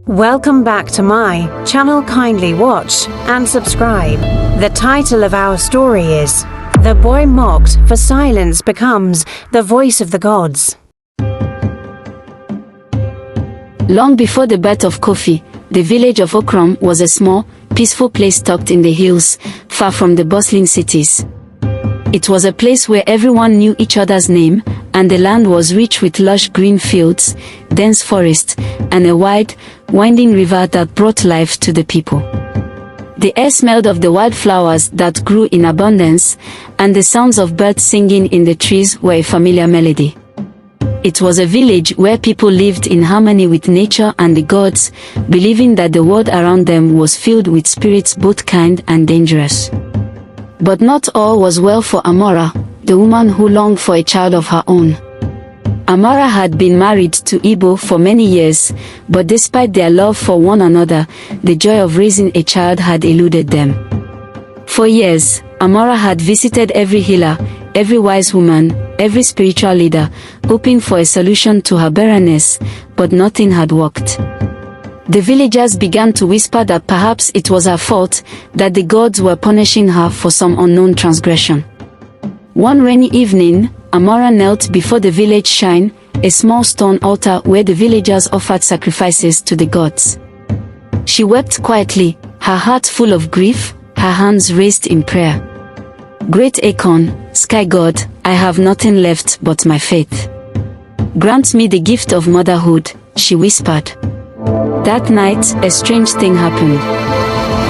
Welcome back to my channel. Kindly watch and subscribe. The title of our story is The Boy Mocked for Silence Becomes the Voice of the Gods. Long before the birth of Kofi, the village of Okrom was a small, peaceful place tucked in the hills, far from the bustling cities. It was a place where everyone knew each other's name, and the land was rich with lush green fields, dense forest, and a wide, winding river that brought life to the people. The air smelled of the wildflowers that grew in abundance, and the sounds of birds singing in the trees were a familiar melody. It was a village where people lived in harmony with nature and the gods, believing that the world around them was filled with spirits both kind and dangerous. But not all was well for Amora, the woman who longed for a child of her own. Amora had been married to Ibo for many years, but despite their love for one another, the joy of raising a child had eluded them. For years, Amora had visited every healer, every wise woman, every spiritual leader, hoping for a solution to her barrenness, but nothing had worked. The villagers began to whisper that perhaps it was her fault, that the gods were punishing her for some unknown transgression. One rainy evening, Amora knelt before the village shrine, a small stone altar where the villagers offered sacrifices to the gods. She wept quietly, her heart full of grief, her hands raised in prayer. "Great Akon, sky god, I have nothing left but my faith. Grant me the gift of motherhood," she whispered. That night, a strange thing happened.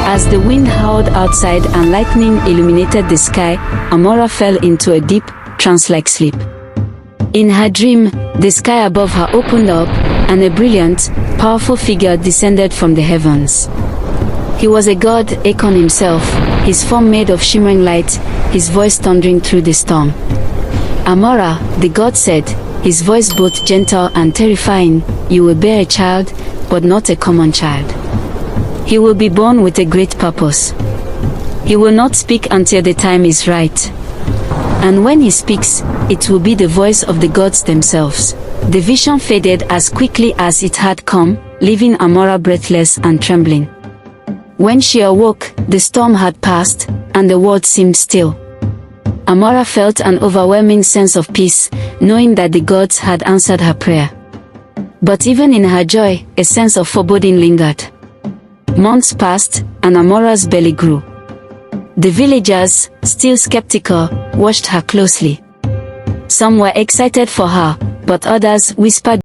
As the wind howled outside and lightning illuminated the sky, Amora fell into a deep, trance-like sleep. In her dream, the sky above her opened up, and a brilliant, powerful figure descended from the heavens. He was a god, Akon himself, his form made of shimmering light, his voice thundering through the storm. "Amora," the god said, his voice both gentle and terrifying, "you will bear a child, but not a common child. He will be born with a great purpose. He will not speak until the time is right. And when he speaks, it will be the voice of the gods themselves." The vision faded as quickly as it had come, leaving Amora breathless and trembling. When she awoke, the storm had passed, and the world seemed still. Amora felt an overwhelming sense of peace, knowing that the gods had answered her prayer. But even in her joy, a sense of foreboding lingered. Months passed, and Amora's belly grew. The villagers, still skeptical, watched her closely. Some were excited for her, but others whispered